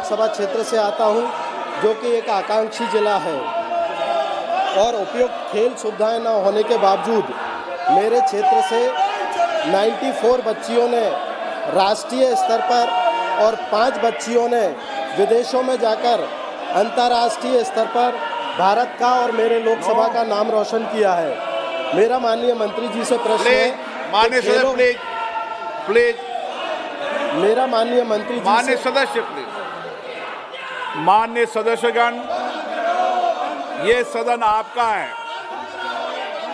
लोकसभा क्षेत्र से आता हूं, जो कि एक आकांक्षी जिला है और उपयुक्त खेल सुविधाएं न होने के बावजूद मेरे क्षेत्र से 94 बच्चियों ने राष्ट्रीय स्तर पर और 5 बच्चियों ने विदेशों में जाकर अंतर्राष्ट्रीय स्तर पर भारत का और मेरे लोकसभा का नाम रोशन किया है। मेरा माननीय मंत्री जी से प्रश्न है, माननीय सदस्य प्लीज, मेरा माननीय मंत्री जी माननीय सदस्य प्लीज, माननीय सदस्यगण, ये सदन आपका है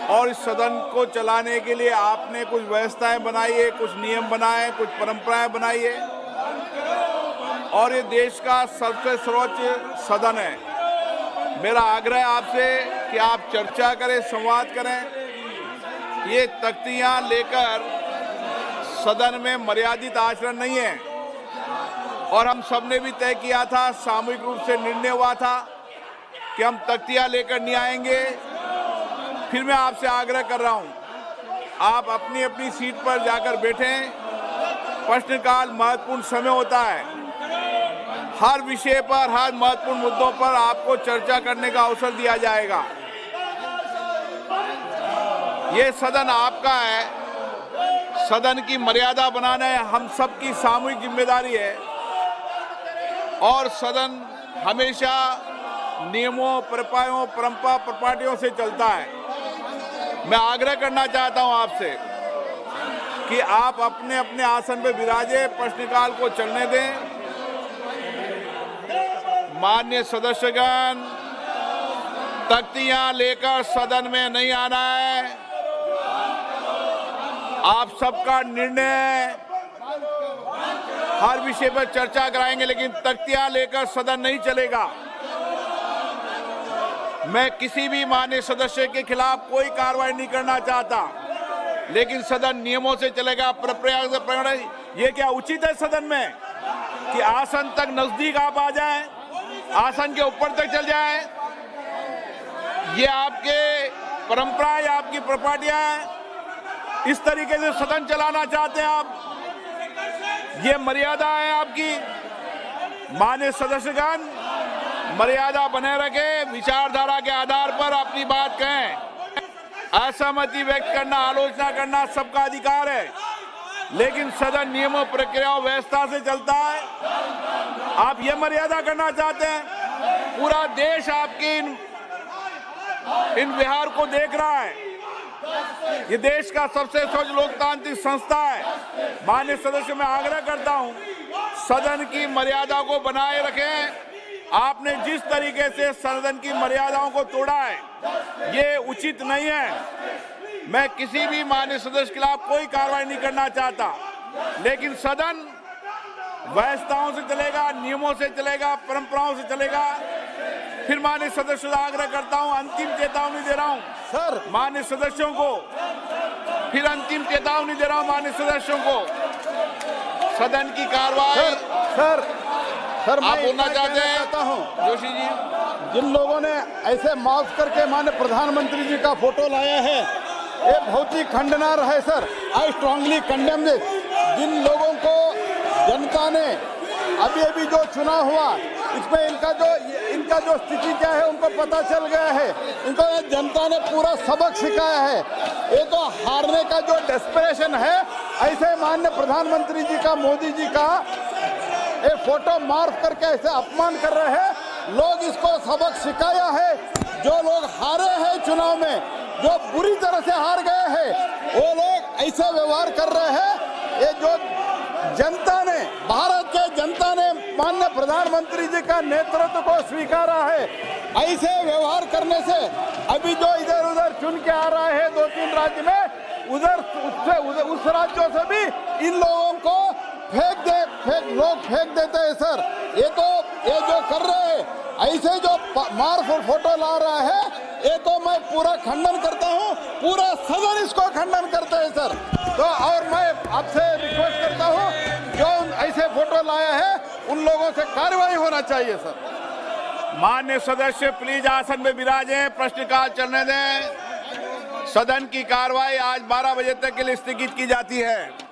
और इस सदन को चलाने के लिए आपने कुछ व्यवस्थाएं बनाई है, कुछ नियम बनाए, कुछ परंपराएं बनाई है और ये देश का सबसे सर्वोच्च सदन है। मेरा आग्रह है आपसे कि आप चर्चा करें, संवाद करें। ये तख्तियां लेकर सदन में मर्यादित आचरण नहीं है और हम सबने भी तय किया था, सामूहिक रूप से निर्णय हुआ था कि हम तख्तियां लेकर नहीं आएंगे। फिर मैं आपसे आग्रह कर रहा हूं, आप अपनी अपनी सीट पर जाकर बैठें। प्रश्नकाल महत्वपूर्ण समय होता है, हर विषय पर, हर महत्वपूर्ण मुद्दों पर आपको चर्चा करने का अवसर दिया जाएगा। ये सदन आपका है, सदन की मर्यादा बनाना हम सबकी सामूहिक जिम्मेदारी है और सदन हमेशा नियमों, परंपराओं, प्रॉपर्टियों से चलता है। मैं आग्रह करना चाहता हूं आपसे कि आप अपने अपने आसन पर विराजे, प्रश्नकाल को चलने दें। माननीय सदस्यगण, तख्तियां लेकर सदन में नहीं आना है। आप सबका निर्णय हर विषय पर चर्चा कराएंगे, लेकिन तख्तियां लेकर सदन नहीं चलेगा। मैं किसी भी माननीय सदस्य के खिलाफ कोई कार्रवाई नहीं करना चाहता, लेकिन सदन नियमों से चलेगा, प्रयास से। ये क्या उचित है सदन में कि आसन तक नजदीक आप आ जाएं, आसन के ऊपर तक चल जाएं? ये आपके परंपरा या आपकी प्रॉपर्टियां हैं? इस तरीके से सदन चलाना चाहते हैं आप? ये मर्यादा है आपकी? माननीय सदस्यगण, मर्यादा बने रखें, विचारधारा के आधार पर अपनी बात कहें। असहमति व्यक्त करना, आलोचना करना सबका अधिकार है, लेकिन सदन नियमों, प्रक्रियाओं, व्यवस्था से चलता है। आप ये मर्यादा करना चाहते हैं? पूरा देश आपके इन व्यवहार को देख रहा है। ये देश का सबसे सर्वोच्च लोकतांत्रिक संस्था है। माननीय सदस्य, मैं आग्रह करता हूं, सदन की मर्यादा को बनाए रखें। आपने जिस तरीके से सदन की मर्यादाओं को तोड़ा है, ये उचित नहीं है। मैं किसी भी माननीय सदस्य के खिलाफ कोई कार्रवाई नहीं करना चाहता, लेकिन सदन व्यवस्थाओं से चलेगा, नियमों से चलेगा, परंपराओं से चलेगा। फिर माननीय सदस्यों से आग्रह करता हूं, अंतिम चेतावनी दे रहा हूं सर माननीय सदस्यों को, फिर अंतिम चेतावनी दे रहा हूं माननीय सदस्यों को, सदन की कार्रवाई सर आप बोलना चाहते हैं? जोशी जी, जिन लोगों ने ऐसे माफ करके माननीय प्रधानमंत्री जी का फोटो लाया है, ये बहुत ही खंडनार्ह है sir. I strongly condemn this. जिन लोगों को जनता ने अभी जो चुनाव हुआ, इसमें इनका जो स्थिति क्या है उनको पता चल गया है। इनको जनता ने पूरा सबक सिखाया है। ये तो हारने का जो डेस्परेशन है, ऐसे माननीय प्रधानमंत्री जी का, मोदी जी का ये फोटो मार्क करके ऐसे अपमान कर रहे हैं। लोग इसको सबक सिखाया है। जो लोग हारे हैं चुनाव में, जो बुरी तरह से हार गए हैं, वो लोग ऐसे व्यवहार कर रहे हैं। ये जो जनता ने, भारत के जनता ने माननीय प्रधानमंत्री जी का नेतृत्व को स्वीकारा है। ऐसे व्यवहार करने से अभी जो इधर उधर चुन के आ रहा है 2-3 राज्य में, उस राज्यों से भी इन लोगों को लोग फेंक देते हैं सर। ये जो कर रहे हैं, ऐसे जो मार्क फोटो ला रहा है, ये तो मैं पूरा खंडन करता हूँ। पूरा सदन इसको खंडन करता है सर। तो और मैं आपसे रिक्वेस्ट करता हूँ, जो ऐसे फोटो लाया है उन लोगों से कार्रवाई होना चाहिए सर। माननीय सदस्य प्लीज आसन में विराजें, प्रश्नकाल चलने दें। सदन की कार्रवाई आज 12 बजे तक के लिए स्थगित की जाती है।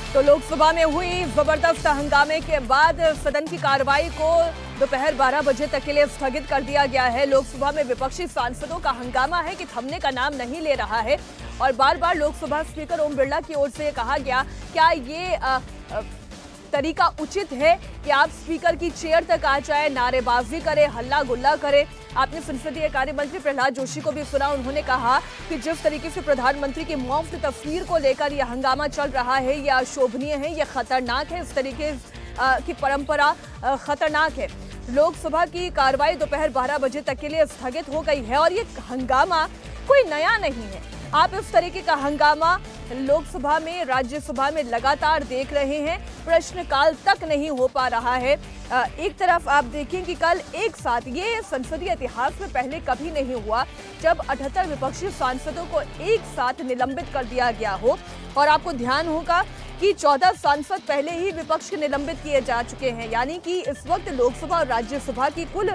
तो लोकसभा में हुई जबरदस्त हंगामे के बाद सदन की कार्रवाई को दोपहर 12 बजे तक के लिए स्थगित कर दिया गया है। लोकसभा में विपक्षी सांसदों का हंगामा है कि थमने का नाम नहीं ले रहा है और बार बार लोकसभा स्पीकर ओम बिरला की ओर से कहा गया, क्या ये तरीका उचित है कि आप स्पीकर की चेयर तक आ जाए, नारेबाजी करें, हल्ला गुल्ला करें। आपने संसदीय कार्य मंत्री प्रहलाद जोशी को भी सुना, उन्होंने कहा कि जिस तरीके से प्रधानमंत्री की मुफ्त तस्वीर को लेकर यह हंगामा चल रहा है, यह अशोभनीय है, यह खतरनाक है, इस तरीके की परंपरा खतरनाक है। लोकसभा की कार्रवाई दोपहर 12 बजे तक के लिए स्थगित हो गई है और ये हंगामा कोई नया नहीं है। आप इस तरीके का हंगामा लोकसभा में, राज्यसभा में लगातार देख रहे हैं। प्रश्नकाल तक नहीं हो पा रहा है। एक तरफ आप देखें कि कल एक साथ, ये संसदीय इतिहास में पहले कभी नहीं हुआ जब 78 विपक्षी सांसदों को एक साथ निलंबित कर दिया गया हो। और आपको ध्यान होगा कि 14 सांसद पहले ही विपक्ष के निलंबित किए जा चुके हैं, यानी कि इस वक्त लोकसभा और राज्यसभा की कुल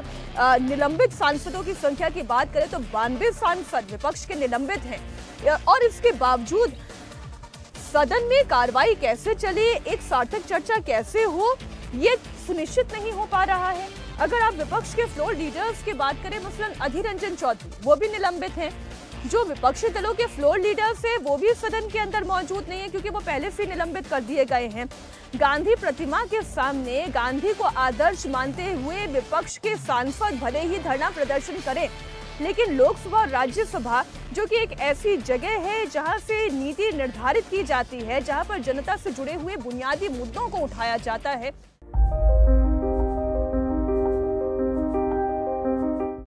निलंबित सांसदों की संख्या की बात करें तो 92 सांसद विपक्ष के निलंबित हैं। और इसके बावजूद सदन में कार्रवाई कैसे चले, एक सार्थक चर्चा कैसे हो, ये सुनिश्चित नहीं हो पा रहा है। अगर आप विपक्ष के फ्लोर लीडर्स की बात करें, मसलन अधीर रंजन चौधरी, वो भी निलंबित हैं। जो विपक्षी दलों के फ्लोर लीडर्स है वो भी सदन के अंदर मौजूद नहीं है क्योंकि वो पहले से निलंबित कर दिए गए हैं। गांधी प्रतिमा के सामने गांधी को आदर्श मानते हुए विपक्ष के सांसद भले ही धरना प्रदर्शन करें, लेकिन लोकसभा और राज्यसभा जो कि एक ऐसी जगह है जहां से नीति निर्धारित की जाती है, जहां पर जनता से जुड़े हुए बुनियादी मुद्दों को उठाया जाता है,